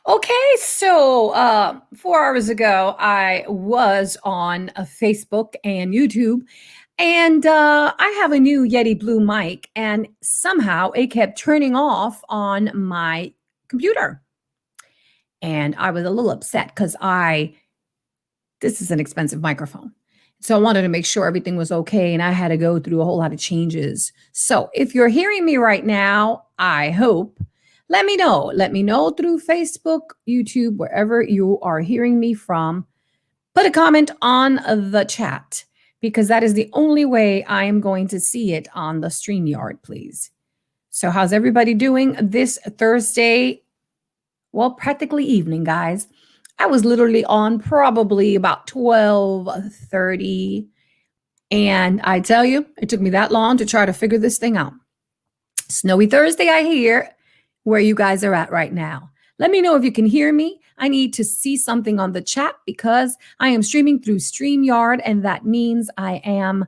Okay, so 4 hours ago, I was on Facebook and YouTube, and I have a new Yeti Blue mic, and somehow it kept turning off on my computer. And I was a little upset because this is an expensive microphone. So I wanted to make sure everything was okay, and I had to go through a whole lot of changes. So if you're hearing me right now, I hope, let me know. Let me know through Facebook, YouTube, wherever you are hearing me from. Put a comment on the chat because that is the only way I am going to see it on the StreamYard, please. So how's everybody doing this Thursday? Well, practically evening, guys. I was literally on probably about 12:30, and I tell you, it took me that long to try to figure this thing out. Snowy Thursday, I hear, where you guys are at right now. Let me know if you can hear me. I need to see something on the chat because I am streaming through StreamYard, and that means I am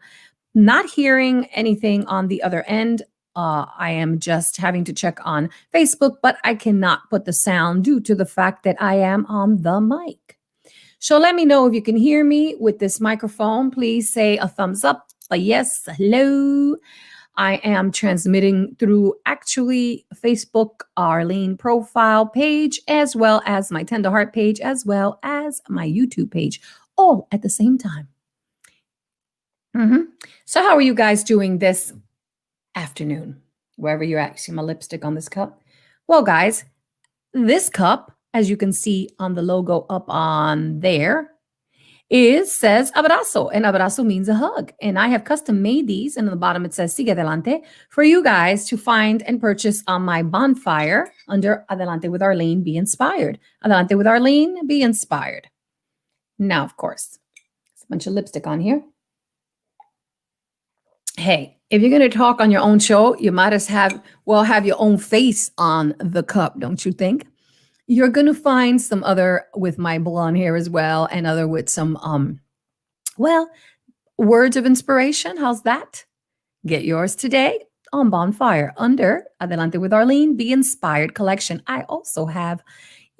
not hearing anything on the other end. I am just having to check on Facebook, but I cannot put the sound due to the fact that I am on the mic. So let me know if you can hear me with this microphone. Please say a thumbs up, a yes, hello. I am transmitting through actually Facebook Arlene profile page, as well as my Tender Heart page, as well as my YouTube page, all at the same time. So how are you guys doing this afternoon, wherever you're at? See my lipstick on this cup? Well, guys, this cup, as you can see on the logo up on there, says abrazo, and abrazo means a hug. And I have custom made these, and on the bottom it says sigue adelante for you guys to find and purchase on my bonfire under Adelante with Arlene, be inspired. Adelante with Arlene, be inspired. Now, of course, there's a bunch of lipstick on here. Hey, if you're going to talk on your own show, you might as have your own face on the cup, don't you think? You're going to find some other with my blonde hair as well, and other with some, words of inspiration. How's that? Get yours today on Bonfire under Adelante with Arlene, Be Inspired collection. I also have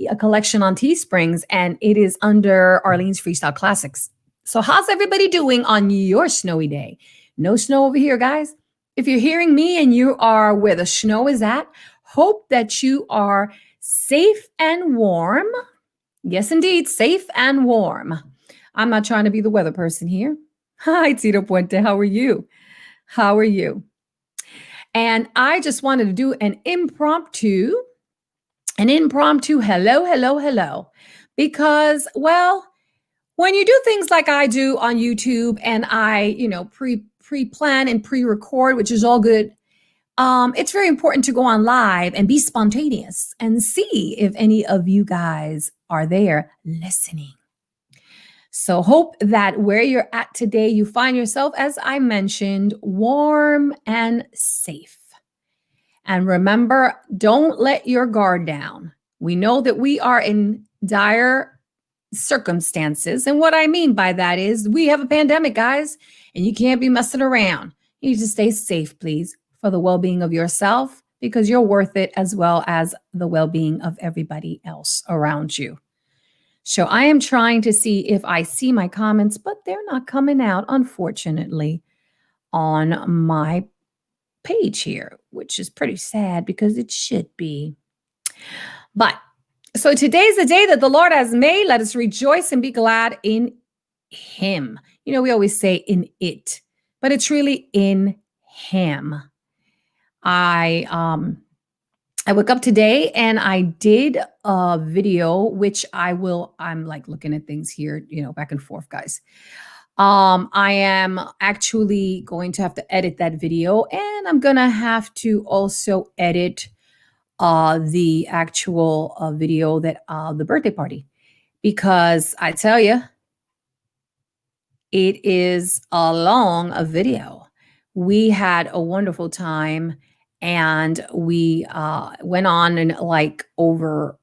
a collection on Teesprings, and it is under Arlene's Freestyle Classics. So how's everybody doing on your snowy day? No snow over here, guys. If you're hearing me and you are where the snow is at, hope that you are safe and warm. Yes, indeed, safe and warm. I'm not trying to be the weather person here. Hi, Tito Puente. How are you? How are you? And I just wanted to do an impromptu hello, because, well, when you do things like I do on YouTube, and I, pre-plan and pre-record, which is all good, it's very important to go on live and be spontaneous and see if any of you guys are there listening. So hope that where you're at today, you find yourself, as I mentioned, warm and safe. And remember, don't let your guard down. We know that we are in dire circumstances. And what I mean by that is we have a pandemic, guys, and you can't be messing around. You need to stay safe, please, for the well-being of yourself, because you're worth it, as well as the well-being of everybody else around you. So I am trying to see if I see my comments, but they're not coming out, unfortunately, on my page here, which is pretty sad because it should be. But so today's the day that the Lord has made. Let us rejoice and be glad in him. We always say in it, but it's really in him. I woke up today and I did a video, which I'm like looking at things here, back and forth, guys. I am actually going to have to edit that video, and I'm going to have to also edit the actual video that the birthday party, because I tell you, it is a long video. We had a wonderful time, and we went on and like over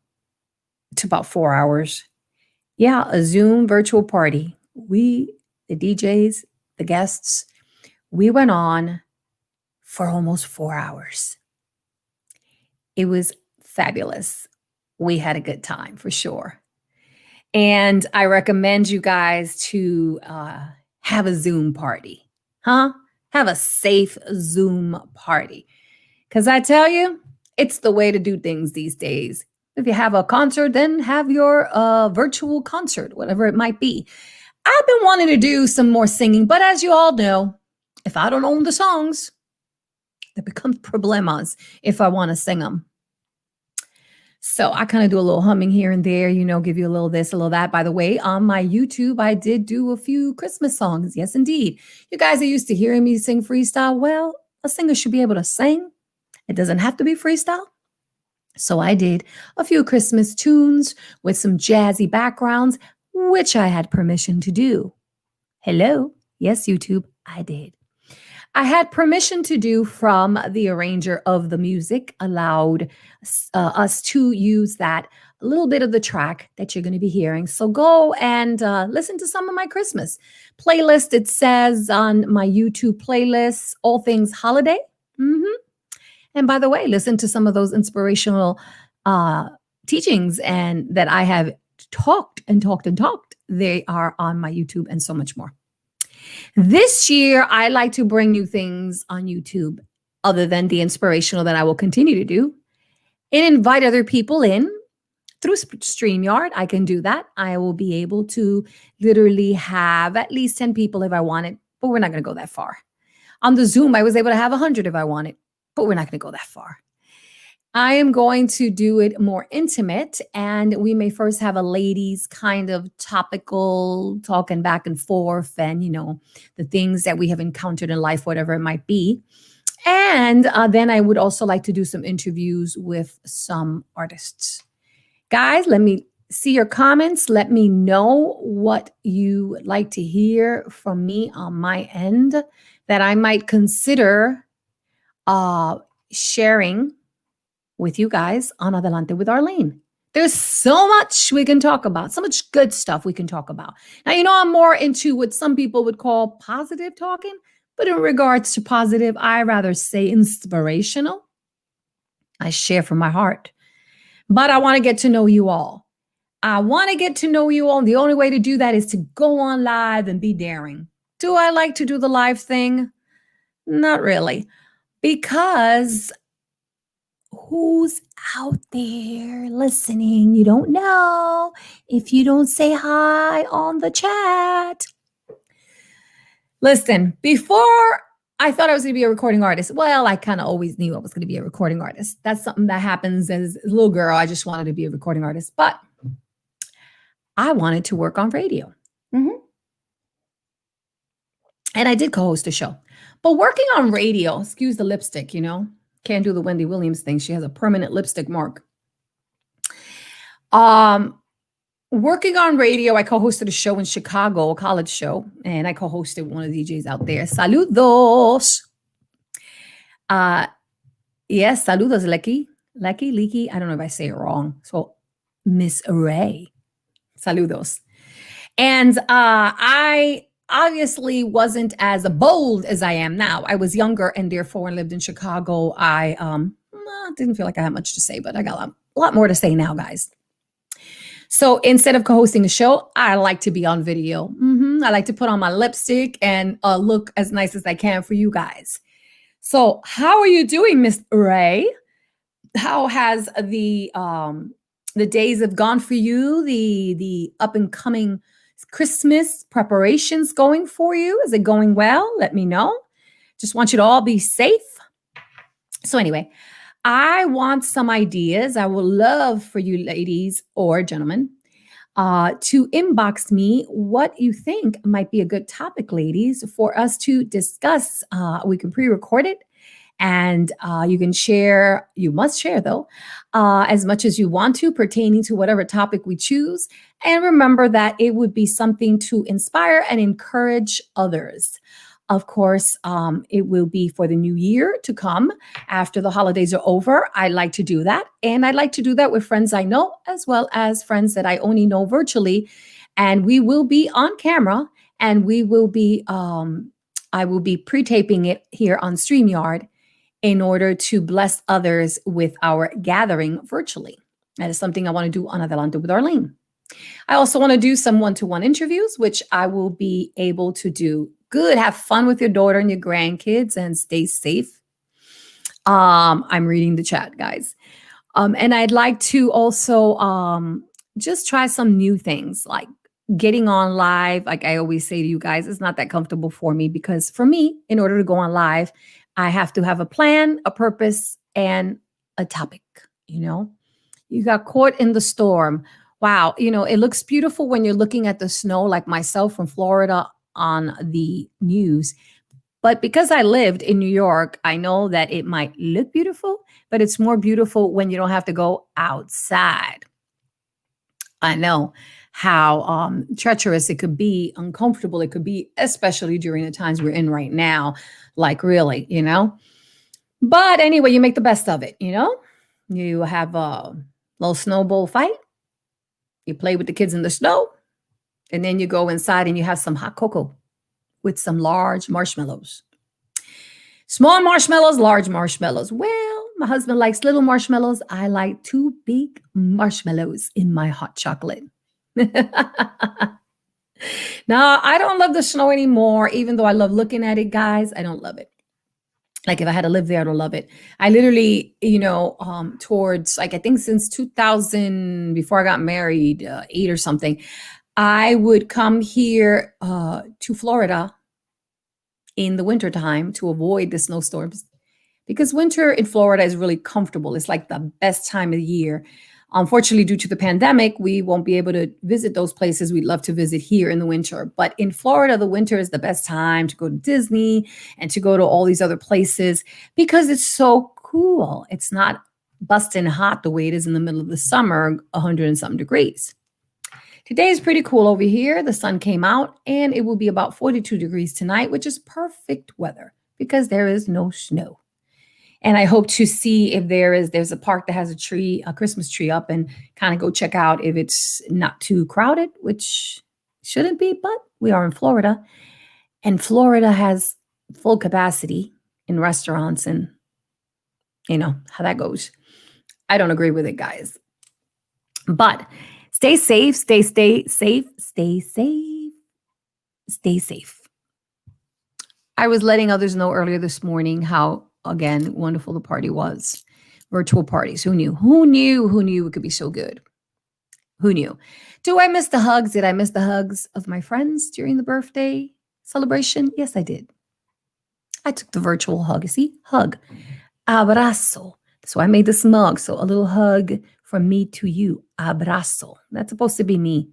to about 4 hours. Yeah, a Zoom virtual party. The DJs, the guests, we went on for almost 4 hours. It was fabulous. we had a good time for sure. And I recommend you guys to have a Zoom party, huh? Have a safe Zoom party. Because I tell you, it's the way to do things these days. If you have a concert, then have your virtual concert, whatever it might be. I've been wanting to do some more singing, but as you all know, if I don't own the songs, there becomes problemas if I want to sing them. So I kind of do a little humming here and there, give you a little this, a little that. By the way, on my YouTube, I did do a few Christmas songs. Yes, indeed. You guys are used to hearing me sing freestyle. Well, a singer should be able to sing. It doesn't have to be freestyle. So I did a few Christmas tunes with some jazzy backgrounds, which I had permission to do. Hello? Yes, YouTube, I did. I had permission to do from the arranger of the music, allowed us to use that a little bit of the track that you're going to be hearing. So go and listen to some of my Christmas playlist. It says on my YouTube playlist, All Things Holiday. And by the way, listen to some of those inspirational teachings and that I have talked. They are on my YouTube and so much more. This year, I like to bring you things on YouTube other than the inspirational that I will continue to do and invite other people in through StreamYard. I can do that. I will be able to literally have at least 10 people if I wanted, but we're not going to go that far. On the Zoom, I was able to have 100 if I wanted, but we're not going to go that far. I am going to do it more intimate, and we may first have a ladies kind of topical talking back and forth and, the things that we have encountered in life, whatever it might be. And then I would also like to do some interviews with some artists. Guys, let me see your comments. Let me know what you like to hear from me on my end that I might consider sharing with you guys on Adelante with Arlene. There's so much we can talk about, so much good stuff we can talk about. Now, I'm more into what some people would call positive talking, but in regards to positive, I rather say inspirational. I share from my heart, but I want to get to know you all. And the only way to do that is to go on live and be daring. Do I like to do the live thing? Not really, because who's out there listening? You don't know if you don't say hi on the chat. Listen, before I thought I was going to be a recording artist. Well, I kind of always knew I was going to be a recording artist. That's something that happens as a little girl. I just wanted to be a recording artist, but I wanted to work on radio. And I did co-host a show. But working on radio, excuse the lipstick, can't do the Wendy Williams thing. She has a permanent lipstick mark. Working on radio, I co-hosted a show in Chicago, a college show, and I co-hosted one of the DJs out there. Saludos. Yes, saludos, Lecky. I don't know if I say it wrong. So, Miss Ray. Saludos. And I obviously wasn't as bold as I am now. I was younger and therefore lived in Chicago. I didn't feel like I had much to say, but I got a lot more to say now, guys. So instead of co-hosting a show, I like to be on video. I like to put on my lipstick and look as nice as I can for you guys. So how are you doing, Miss Ray? How has the days have gone for you? The up and coming Christmas preparations going for you? Is it going well? Let me know. Just want you to all be safe. So anyway, I want some ideas. I would love for you ladies or gentlemen to inbox me what you think might be a good topic, ladies, for us to discuss. We can pre-record it. And you can share, you must share though, as much as you want to pertaining to whatever topic we choose. And remember that it would be something to inspire and encourage others. Of course, it will be for the new year to come after the holidays are over. I like to do that. And I like to do that with friends I know, as well as friends that I only know virtually. And we will be on camera and we will be, I will be pre-taping it here on StreamYard in order to bless others with our gathering virtually. That is something I want to do on Adelante with Arlene. I also want to do some one-to-one interviews, which I will be able to do. Good. Have fun with your daughter and your grandkids and stay safe. I'm reading the chat, guys. And I'd like to also just try some new things like getting on live. Like I always say to you guys, it's not that comfortable for me because for me, in order to go on live, I have to have a plan, a purpose, and a topic. You know, you got caught in the storm. Wow. You know, it looks beautiful when you're looking at the snow, like myself from Florida on the news. But because I lived in New York, I know that it might look beautiful, but it's more beautiful when you don't have to go outside. I know how treacherous it could be, uncomfortable it could be, especially during the times we're in right now. Like, really, you know? But anyway, you make the best of it, you know? You have a little snowball fight, you play with the kids in the snow, and then you go inside and you have some hot cocoa with some large marshmallows. Small marshmallows, large marshmallows. Well, my husband likes little marshmallows. I like two big marshmallows in my hot chocolate. Now, I don't love the snow anymore, even though I love looking at it, guys. I don't love it. Like if I had to live there, I don't love it. I literally, towards like I think since 2000, before I got married, 8 or something, I would come here to Florida in the wintertime to avoid the snowstorms because winter in Florida is really comfortable. It's like the best time of the year. Unfortunately, due to the pandemic, we won't be able to visit those places we'd love to visit here in the winter. But in Florida, the winter is the best time to go to Disney and to go to all these other places because it's so cool. It's not busting hot the way it is in the middle of the summer, 100 and something degrees. Today is pretty cool over here. The sun came out and it will be about 42 degrees tonight, which is perfect weather because there is no snow. And I hope to see if there's a park that has a Christmas tree up and kind of go check out if it's not too crowded, which shouldn't be, but we are in Florida. And Florida has full capacity in restaurants and you know how that goes. I don't agree with it, guys. But stay safe, stay safe, stay safe, stay safe. I was letting others know earlier this morning how, again, wonderful the party was. Virtual parties. Who knew? Who knew? Who knew it could be so good? Who knew? Do I miss the hugs? Did I miss the hugs of my friends during the birthday celebration? Yes, I did. I took the virtual hug. You see? Hug. Abrazo. So I made this mug. So a little hug from me to you. Abrazo. That's supposed to be me.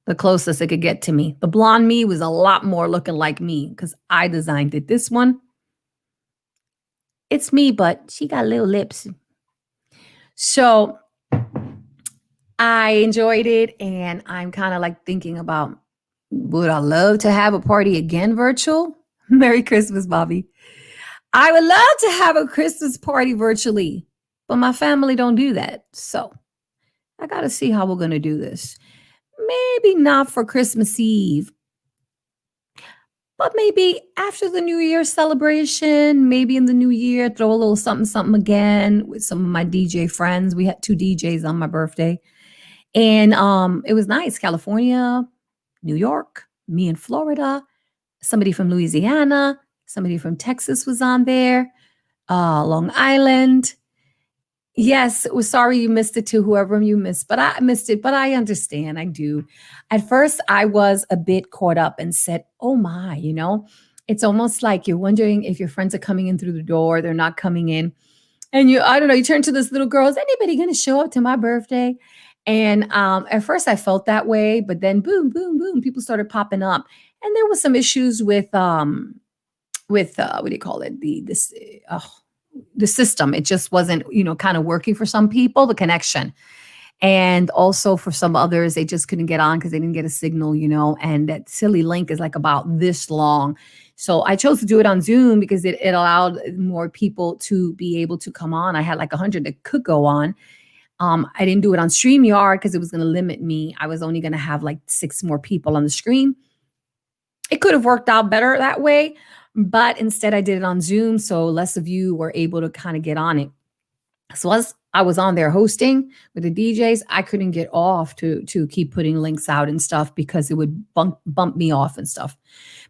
The closest it could get to me. The blonde me was a lot more looking like me because I designed it. This one, it's me, but she got little lips. So I enjoyed it. And I'm kind of like thinking about, would I love to have a party again virtual? Merry Christmas, Bobby. I would love to have a Christmas party virtually, but my family don't do that. So I got to see how we're going to do this. Maybe not for Christmas Eve, but maybe after the New Year celebration, maybe in the new year, throw a little something, something again with some of my DJ friends. We had 2 DJs on my birthday. And it was nice. California, New York, me in Florida, somebody from Louisiana, somebody from Texas was on there, Long Island. Yes, sorry you missed it to whoever you missed, but I missed it, but I understand. I do. At first, I was a bit caught up and said, oh my, it's almost like you're wondering if your friends are coming in through the door, they're not coming in. And I don't know, you turn to this little girl, is anybody going to show up to my birthday? And at first I felt that way, but then boom, boom, boom, people started popping up. And there was some issues with what do you call it? The system. It just wasn't, kind of working for some people, the connection. And also for some others, they just couldn't get on because they didn't get a signal, and that silly link is like about this long. So I chose to do it on Zoom because it allowed more people to be able to come on. I had like 100 that could go on. I didn't do it on StreamYard because it was going to limit me. I was only going to have like 6 more people on the screen. It could have worked out better that way, but instead I did it on Zoom. So less of you were able to kind of get on it. So as I was on there hosting with the DJs, I couldn't get off to keep putting links out and stuff because it would bump me off and stuff.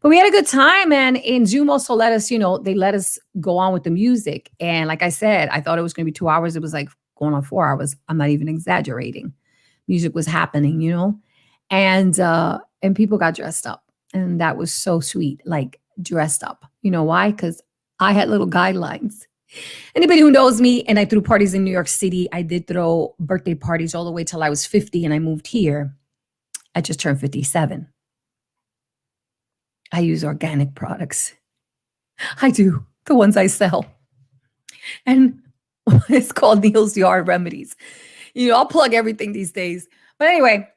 But we had a good time, and Zoom also let us, they let us go on with the music. And like I said, I thought it was going to be 2 hours. It was like going on 4 hours. I'm not even exaggerating. Music was happening. And people got dressed up, and that was so sweet. Like dressed up. You know why? Because I had little guidelines. Anybody who knows me, and I threw parties in New York City. I did throw birthday parties all the way till I was 50, and I moved here. I just turned 57. I use organic products. I do, the ones I sell. And it's called Neil's Yard Remedies. I'll plug everything these days. But anyway,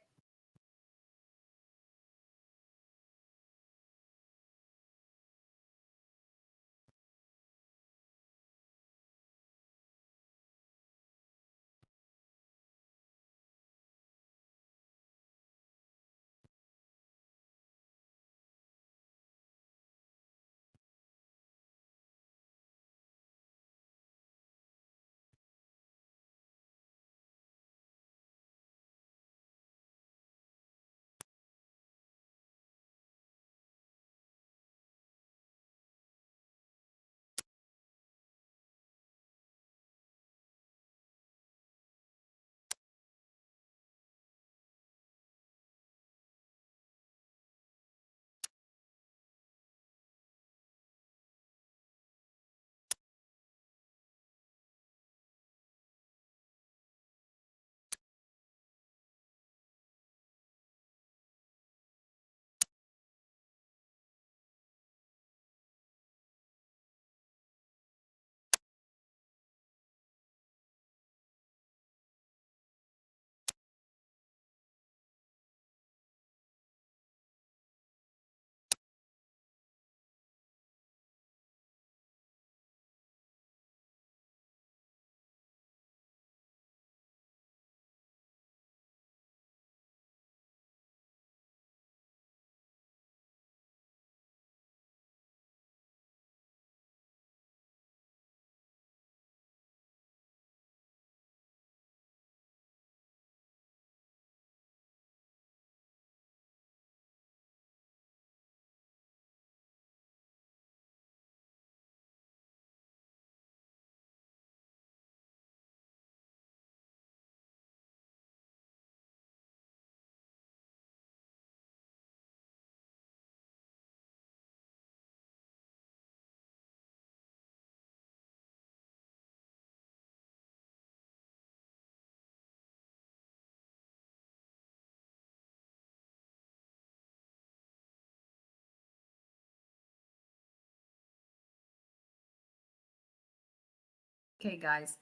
okay, guys,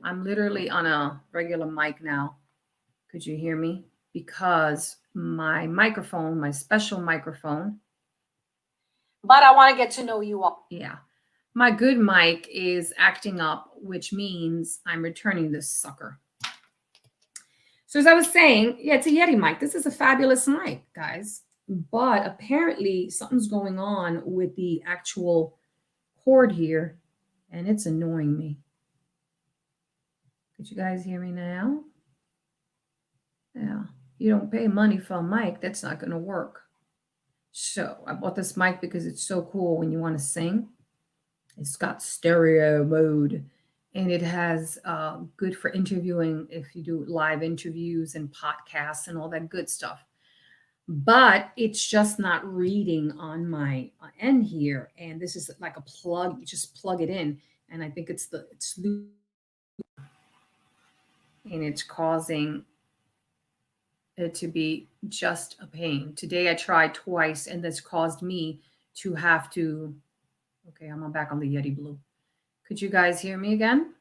I'm literally on a regular mic now. Could you hear me? Because my microphone, my special microphone, but I want to get to know you all. Yeah. My good mic is acting up, which means I'm returning this sucker. So as I was saying, yeah, it's a Yeti mic. This is a fabulous mic, guys. But apparently something's going on with the actual cord here, and it's annoying me. Could you guys hear me now? Yeah. You don't pay money for a mic, that's not going to work. So I bought this mic because it's so cool when you want to sing. It's got stereo mode, and it has good for interviewing if you do live interviews and podcasts and all that good stuff. But it's just not reading on my end here. And this is like a plug. You just plug it in, and I think it's loose, and it's causing it to be just a pain. Today I tried twice, and this caused me to have to. Okay, I'm back on the Yeti Blue. Could you guys hear me again?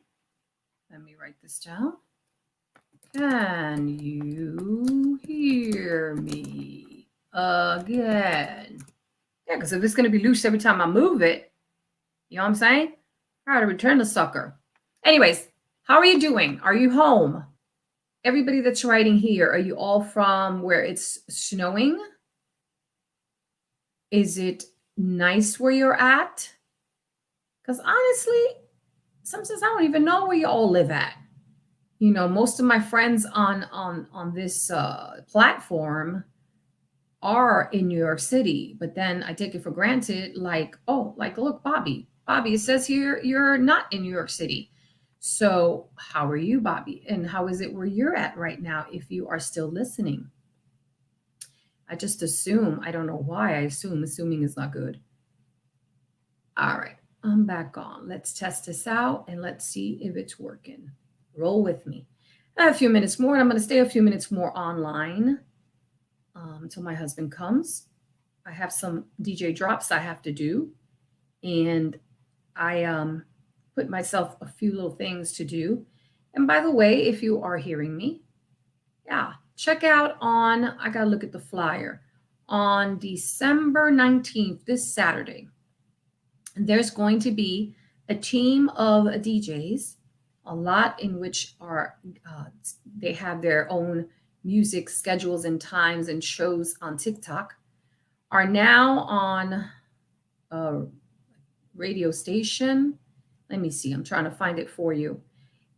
Let me write this down. Can you hear me again? Yeah, because if it's going to be loose every time I move it, you know what I'm saying? I got to return the sucker. Anyways, how are you doing? Are you home? Everybody that's writing here, are you all from where it's snowing? Is it nice where you're at? Because honestly, Sometimes I don't even know where you all live at. Most of my friends on this platform are in New York City, but then I take it for granted, like, oh, like, look, Bobby, it says here you're not in New York City. So how are you, Bobby? And how is it where you're at right now if you are still listening? I just assume, I don't know why I assume, assuming is not good. All right, I'm back on. Let's test this out and let's see if it's working. Roll with me. A few minutes more, and I'm going to stay a few minutes more online until my husband comes. I have some DJ drops I have to do, and I put myself a few little things to do. And by the way, if you are hearing me, yeah, check out on, I got to look at the flyer, on December 19th, this Saturday. There's going to be a team of DJs, a lot in which are they have their own music schedules and times and shows on TikTok, are now on a radio station. Let me see, I'm trying to find it for you.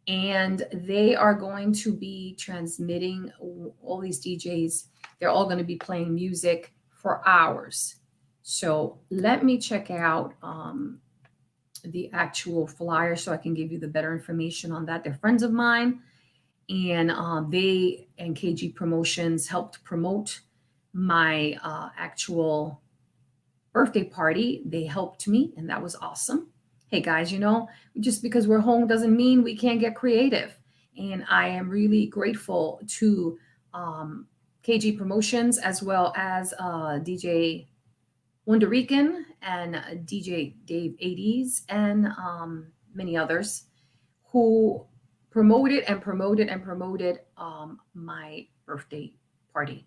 And they are going to be transmitting, all these DJs, they're all going to be playing music for hours. So let me check out the actual flyer so I can give you the better information on that. They're friends of mine, and they and KG Promotions helped promote my actual birthday party. They helped me, and that was awesome. Hey guys, just because we're home doesn't mean we can't get creative. And I am really grateful to KG Promotions, as well as DJ Wonder Rican and DJ Dave 80s, and many others who promoted and promoted and promoted my birthday party.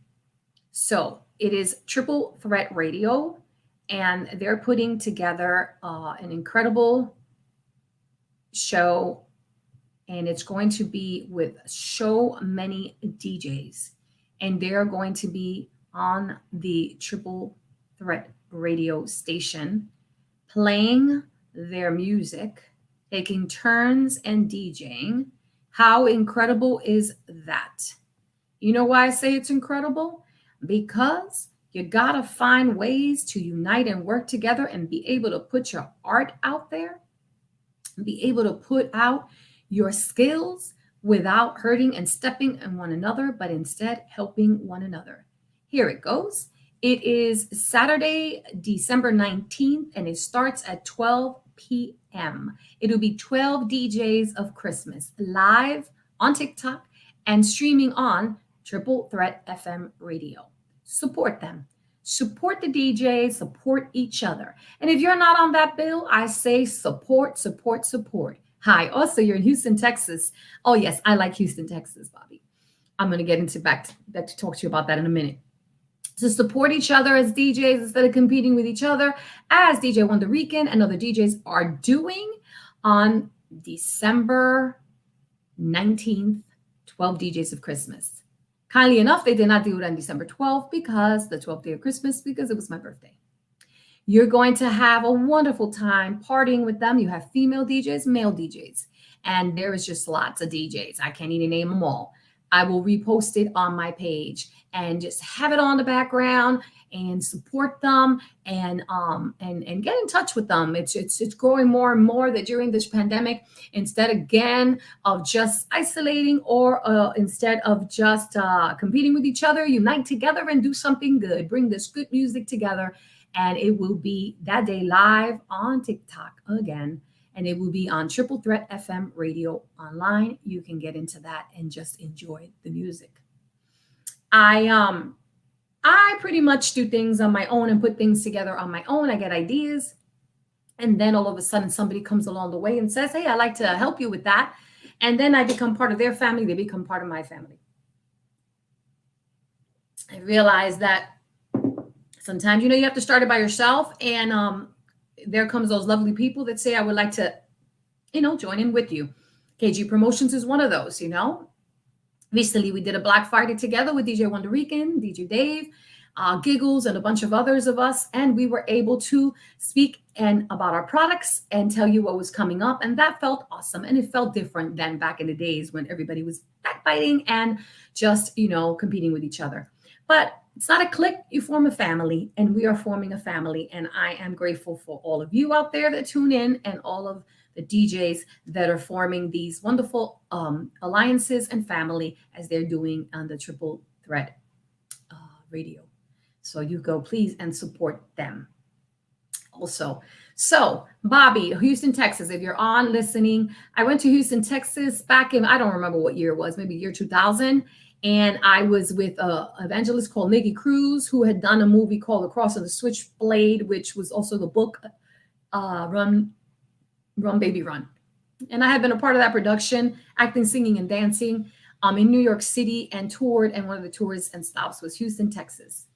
So it is Triple Threat Radio, and they're putting together an incredible show, and it's going to be with so many DJs, and they're going to be on the Triple Threat radio station playing their music, taking turns and DJing. How incredible is that? You know why I say it's incredible? Because you gotta find ways to unite and work together and be able to put your art out there, be able to put out your skills without hurting and stepping on one another, but instead helping one another. Here it goes. It is Saturday, December 19th, and it starts at 12 p.m. It'll be 12 DJs of Christmas live on TikTok and streaming on Triple Threat FM radio. Support them. Support the DJs, support each other. And if you're not on that bill, I say support, support, support. Hi, also you're in Houston, Texas. Oh yes, I like Houston, Texas, Bobby. I'm going to get into back to talk to you about that in a minute. To support each other as DJs instead of competing with each other, as DJ Wonder Rican and other DJs are doing on December 19th, 12 DJs of Christmas. Kindly enough, they did not do it on December 12th because the 12th day of Christmas, because it was my birthday. You're going to have a wonderful time partying with them. You have female DJs, male DJs, and there is just lots of DJs. I can't even name them all. I will repost it on my page and just have it on the background and support them and get in touch with them. It's growing more and more that during this pandemic, instead again of just isolating or instead of just competing with each other, unite together and do something good. Bring this good music together, and it will be that day live on TikTok again. And it will be on Triple Threat FM radio online. You can get into that and just enjoy the music. I pretty much do things on my own and put things together on my own. I get ideas, and then all of a sudden somebody comes along the way and says, hey, I'd like to help you with that. And then I become part of their family. They become part of my family. I realize that sometimes, you have to start it by yourself. And there comes those lovely people that say, I would like to, join in with you. KG Promotions is one of those. Recently we did a Black Friday together with DJ Wonder Rican, DJ Dave. Giggles, and a bunch of others of us, and we were able to speak and about our products and tell you what was coming up, and that felt awesome. And it felt different than back in the days when everybody was backbiting and just competing with each other. But it's not a clique, you form a family, and we are forming a family. And I am grateful for all of you out there that tune in and all of the DJs that are forming these wonderful alliances and family as they're doing on the Triple Threat uh, radio. So you go, please, and support them also. So, Bobby, Houston, Texas, if you're on listening, I went to Houston, Texas back in, I don't remember what year it was, maybe year 2000. And I was with an evangelist called Nikki Cruz, who had done a movie called The Cross of the Switchblade, which was also the book Run, Run, Baby, Run. And I had been a part of that production, acting, singing, and dancing in New York City, and toured. And one of the tours and stops was Houston, Texas.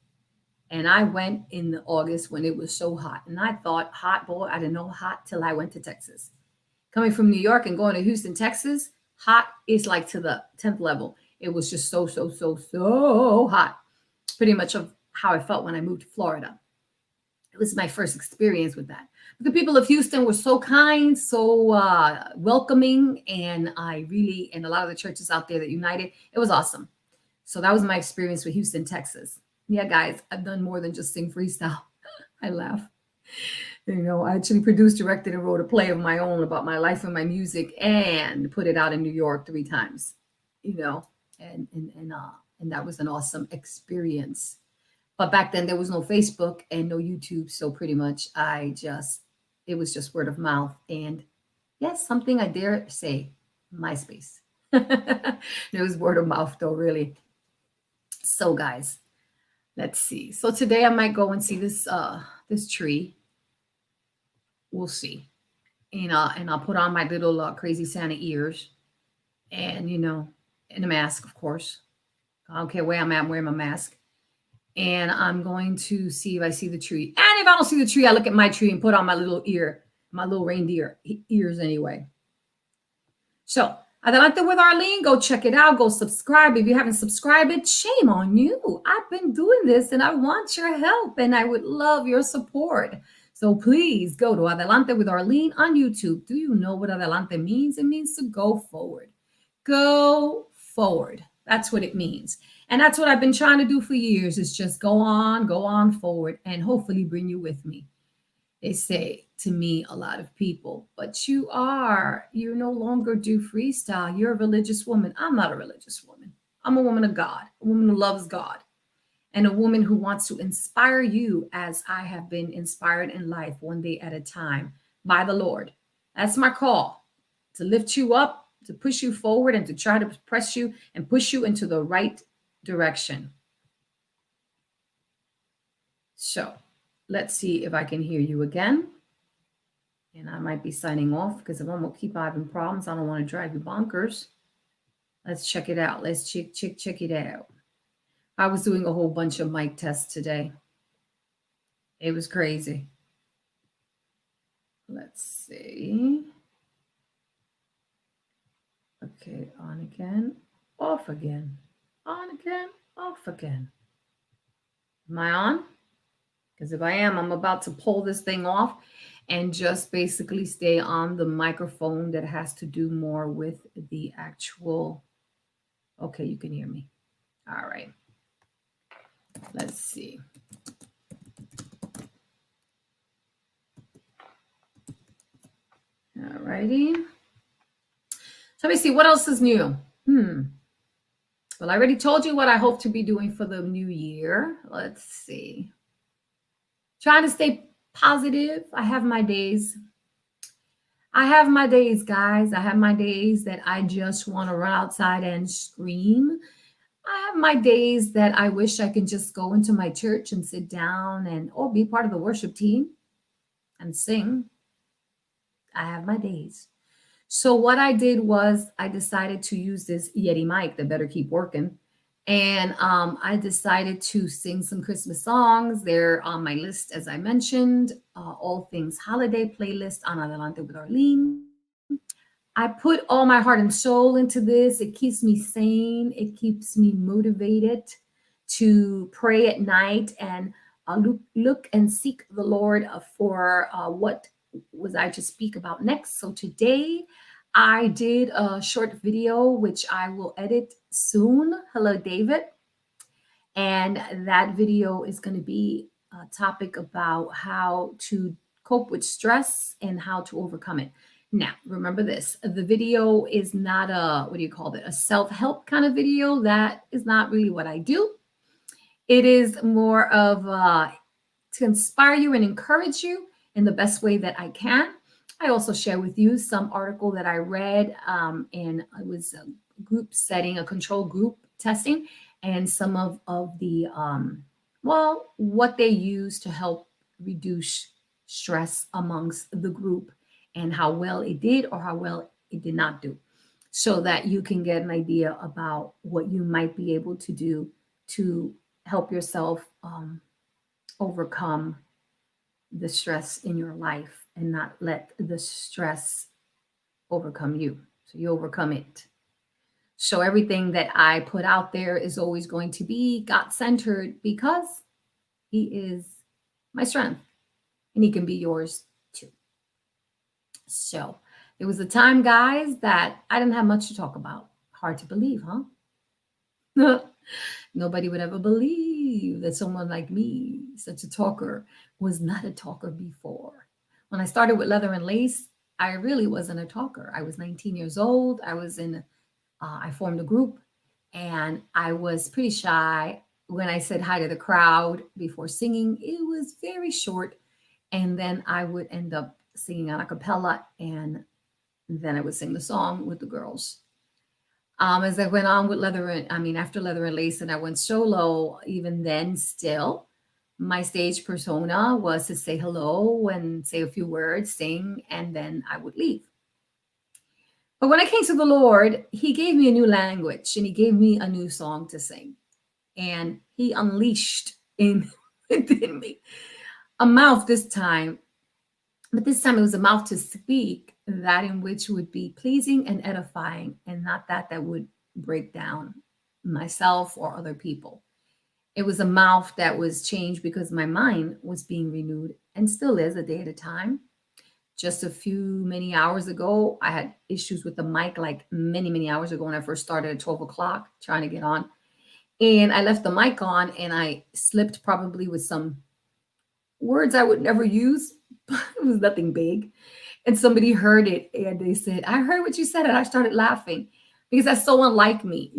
And I went in August when it was so hot. And I thought, hot, boy, I didn't know hot till I went to Texas. Coming from New York and going to Houston, Texas, hot is like to the 10th level. It was just so, so, so, so hot. Pretty much of how I felt when I moved to Florida. It was my first experience with that. But the people of Houston were so kind, so welcoming. And and a lot of the churches out there that united, it was awesome. So that was my experience with Houston, Texas. Yeah, guys, I've done more than just sing freestyle. I laugh. I actually produced, directed, and wrote a play of my own about my life and my music, and put it out in New York 3 times. You know, and that was an awesome experience. But back then there was no Facebook and no YouTube, so pretty much it was just word of mouth, and yes, something I dare say, MySpace. It was word of mouth though, really. So guys, let's see. So today I might go and see this tree. We'll see. And I'll put on my little crazy Santa ears, and and a mask, of course. I don't care where I'm at, I'm wearing my mask. And I'm going to see if I see the tree. And if I don't see the tree, I look at my tree and put on my little reindeer ears anyway. So, Adelante with Arlene. Go check it out. Go subscribe. If you haven't subscribed it, shame on you. I've been doing this and I want your help and I would love your support. So please go to Adelante with Arlene on YouTube. Do you know what Adelante means? It means to go forward. Go forward. That's what it means. And that's what I've been trying to do for years, is just go on forward, and hopefully bring you with me. They say to me, a lot of people, but you no longer do freestyle. You're a religious woman. I'm not a religious woman. I'm a woman of God, a woman who loves God, and a woman who wants to inspire you as I have been inspired in life, one day at a time, by the Lord. That's my call, to lift you up, to push you forward, and to try to press you and push you into the right direction. So let's see if I can hear you again. And I might be signing off because if I'm going to keep having problems, I don't want to drive you bonkers. Let's check it out. Let's check it out. I was doing a whole bunch of mic tests today. It was crazy. Let's see. Okay, on again, off again, on again, off again. Am I on? Because if I am, I'm about to pull this thing off and just basically stay on the microphone that has to do more with the actual. Okay, you can hear me. All right. Let's see. All righty. So let me see what else is new. Well, I already told you what I hope to be doing for the new year. Let's see. Trying to stay positive. I have my days. Guys. I have my days that I just want to run outside and scream. I have my days that I wish I could just go into my church and sit down or be part of the worship team and sing. I have my days. So what I did was I decided to use this Yeti mic that better keep working. And I decided to sing some Christmas songs. They're on my list, as I mentioned, all things holiday playlist on Adelante with Arlene. I put all my heart and soul into this. It keeps me sane. It keeps me motivated to pray at night and look and seek the Lord for what was I to speak about next. So today I did a short video which I will edit soon. Hello, David. And that video is going to be a topic about how to cope with stress and how to overcome it. Now, remember this, the video is not a, what do you call it, a self-help kind of video. That is not really what I do. It is more of to inspire you and encourage you in the best way that I can. I also share with you some article that I read, and it was a group setting, a control group testing, and some of the, well, what they use to help reduce stress amongst the group and how well it did or how well it did not do, so that you can get an idea about what you might be able to do to help yourself overcome the stress in your life and not let the stress overcome you. So you overcome it. So everything that I put out there is always going to be God centered because He is my strength and He can be yours too. So there was a time, guys, that I didn't have much to talk about. Hard to believe, huh? Nobody would ever believe that someone like me, such a talker, was not a talker before. When I started with Leather and Lace, I really wasn't a talker. I was 19 years old. I formed a group and I was pretty shy. When I said hi to the crowd before singing, it was very short. And then I would end up singing a cappella and then I would sing the song with the girls. As I went on with after Leather and Lace and I went solo, even then still, my stage persona was to say hello and say a few words, sing, and then I would leave. But when I came to the Lord, He gave me a new language and He gave me a new song to sing. And He unleashed within me a mouth this time. But this time it was a mouth to speak, that in which would be pleasing and edifying, and not that would break down myself or other people. It was a mouth that was changed because my mind was being renewed and still is a day at a time. Just a few many hours ago, I had issues with the mic, like many hours ago when I first started at 12 o'clock trying to get on. And I left the mic on and I slipped probably with some words I would never use. It was nothing big. And somebody heard it and they said, I heard what you said. And I started laughing because that's so unlike me,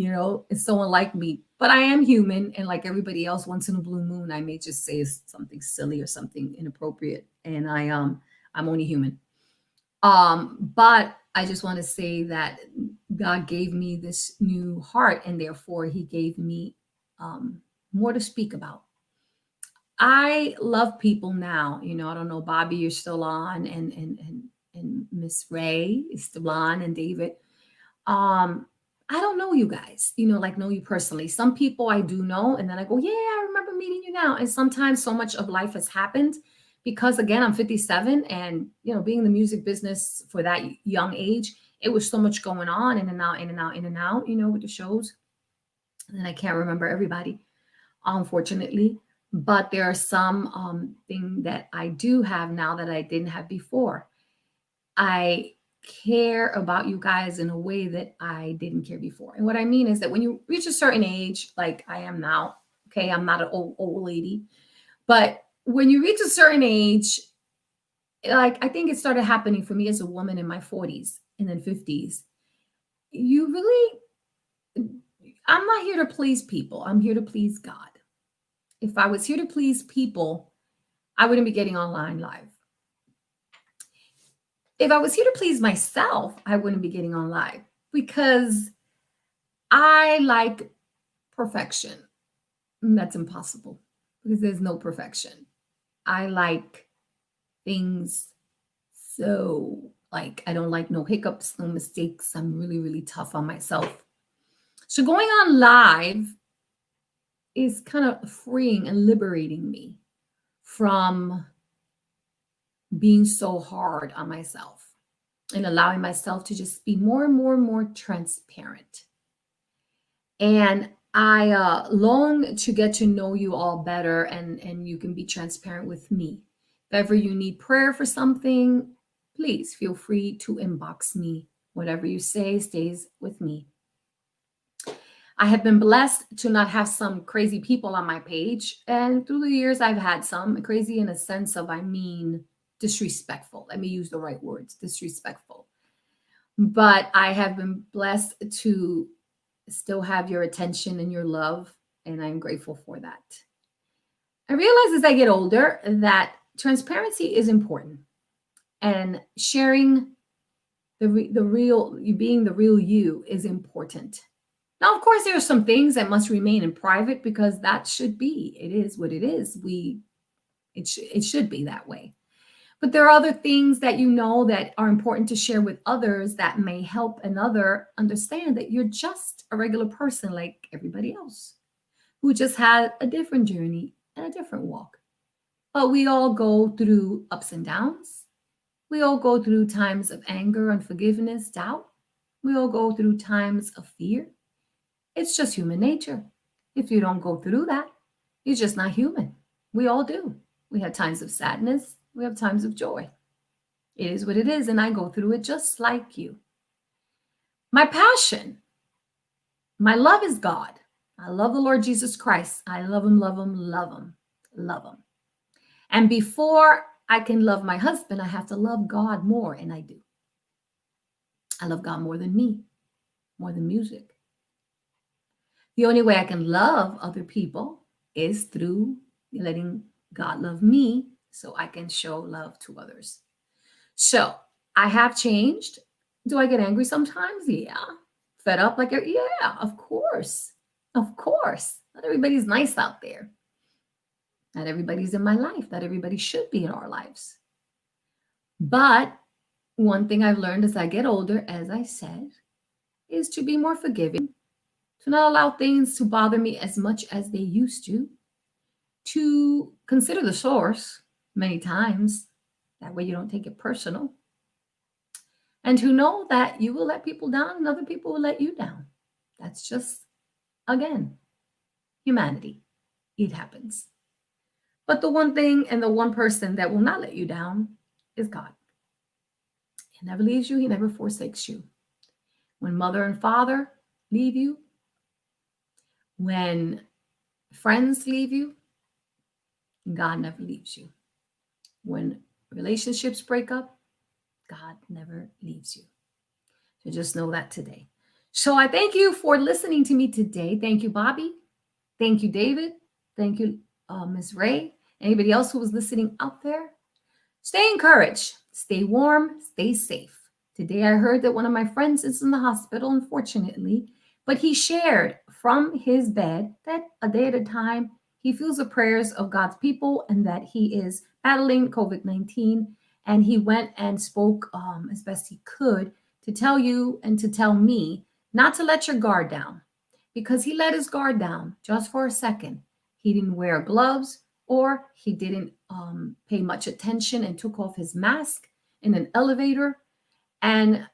it's so unlike me. But I am human. And like everybody else, once in a blue moon, I may just say something silly or something inappropriate. And I'm only human. But I just want to say that God gave me this new heart and therefore He gave me more to speak about. I love people now. I don't know, Bobby, you're still on, and Miss Ray is still on, and David. I don't know you guys, like know you personally. Some people I do know, and then I go, yeah, I remember meeting you now. And sometimes so much of life has happened because again, I'm 57, and being in the music business for that young age, it was so much going on, in and out, in and out, in and out, with the shows. And then I can't remember everybody, unfortunately. But there are some thing that I do have now that I didn't have before. I care about you guys in a way that I didn't care before. And what I mean is that when you reach a certain age, like I am now, okay, I'm not an old lady, but when you reach a certain age, like I think it started happening for me as a woman in my 40s and then 50s. You really, I'm not here to please people. I'm here to please God. If I was here to please people, I wouldn't be getting online live. If I was here to please myself, I wouldn't be getting on live because I like perfection. And that's impossible because there's no perfection. I like things so I don't like no hiccups, no mistakes. I'm really tough on myself. So going on live is kind of freeing and liberating me from being so hard on myself and allowing myself to just be more and more transparent. And I long to get to know you all better, and you can be transparent with me. If ever you need prayer for something, please feel free to inbox me. Whatever you say stays with me. I have been blessed to not have some crazy people on my page. And through the years, I've had some crazy in a sense of, I mean, disrespectful. Let me use the right words, disrespectful. But I have been blessed to still have your attention and your love. And I'm grateful for that. I realize as I get older that transparency is important, and sharing the real you, being the real you, is important. Now, of course, there are some things that must remain in private because that should be. It is what it is. It should be that way. But there are other things that you know that are important to share with others that may help another understand that you're just a regular person like everybody else who just had a different journey and a different walk. But we all go through ups and downs. We all go through times of anger, unforgiveness, doubt. We all go through times of fear. It's just human nature. If you don't go through that, you're just not human. We all do. We have times of sadness, we have times of joy. It is what it is, and I go through it just like you. My passion, my love is God. I love the Lord Jesus Christ. I love him, love him, love him, love him. And before I can love my husband, I have to love God more, and I do. I love God more than me, more than music. The only way I can love other people is through letting God love me so I can show love to others. So I have changed. Do I get angry sometimes? Yeah. Fed up? Like, yeah, of course. Of course. Not everybody's nice out there. Not everybody's in my life. Not everybody should be in our lives. But one thing I've learned as I get older, as I said, is to be more forgiving, to not allow things to bother me as much as they used to consider the source many times. That way you don't take it personal. And to know that you will let people down and other people will let you down. That's just, again, humanity. It happens. But the one thing and the one person that will not let you down is God. He never leaves you, he never forsakes you. When mother and father leave you, when friends leave you, God never leaves you. When relationships break up, God never leaves you. So just know that today. So I thank you for listening to me today. Thank you, Bobby. Thank you, David. Thank you, Ms. Ray. Anybody else who was listening out there? Stay encouraged. Stay warm. Stay safe. Today I heard that one of my friends is in the hospital, unfortunately, but he shared from his bed that a day at a time, he feels the prayers of God's people and that he is battling COVID-19. And he went and spoke as best he could to tell you and to tell me not to let your guard down, because he let his guard down just for a second. He didn't wear gloves, or he didn't pay much attention and took off his mask in an elevator. And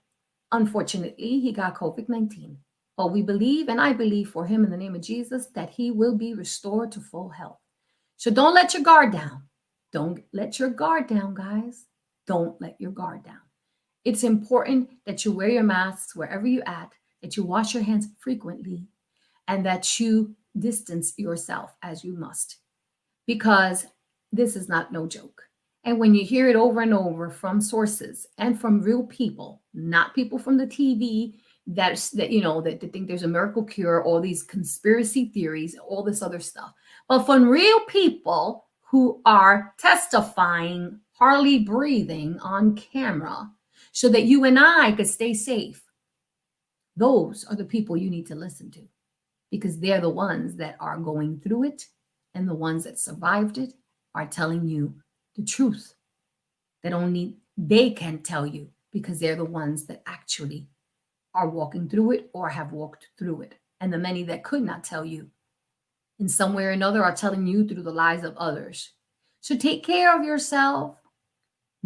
unfortunately, he got COVID-19. But we believe, and I believe for him in the name of Jesus, that he will be restored to full health. So don't let your guard down. Don't let your guard down, guys. Don't let your guard down. It's important that you wear your masks wherever you're at, that you wash your hands frequently, and that you distance yourself as you must, because this is not no joke. And when you hear it over and over from sources and from real people, not people from the TV that think there's a miracle cure, all these conspiracy theories, all this other stuff, but from real people who are testifying, hardly breathing on camera, so that you and I could stay safe. Those are the people you need to listen to, because they're the ones that are going through it, and the ones that survived it are telling you the truth that only they can tell you, because they're the ones that actually are walking through it or have walked through it. And the many that could not tell you in some way or another are telling you through the lies of others. So take care of yourself.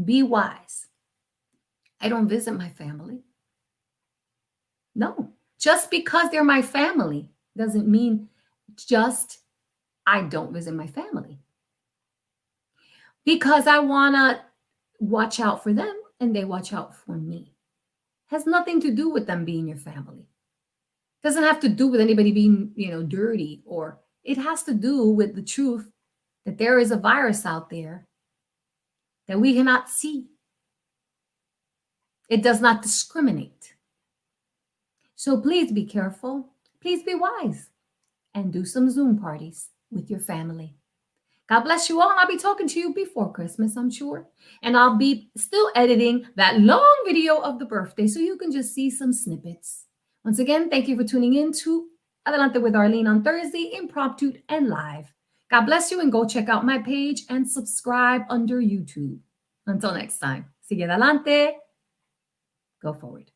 Be wise. I don't visit my family. No, just because they're my family Doesn't mean just I don't visit my family because I want to watch out for them and they watch out for me. Has nothing to do with them being your family. Doesn't have to do with anybody being, dirty, or it has to do with the truth that there is a virus out there that we cannot see. It does not discriminate. So please be careful. Please be wise and do some Zoom parties with your family. God bless you all. And I'll be talking to you before Christmas, I'm sure. And I'll be still editing that long video of the birthday so you can just see some snippets. Once again, thank you for tuning in to Adelante with Arlene on Thursday, impromptu and live. God bless you, and go check out my page and subscribe under YouTube. Until next time, sigue adelante, go forward.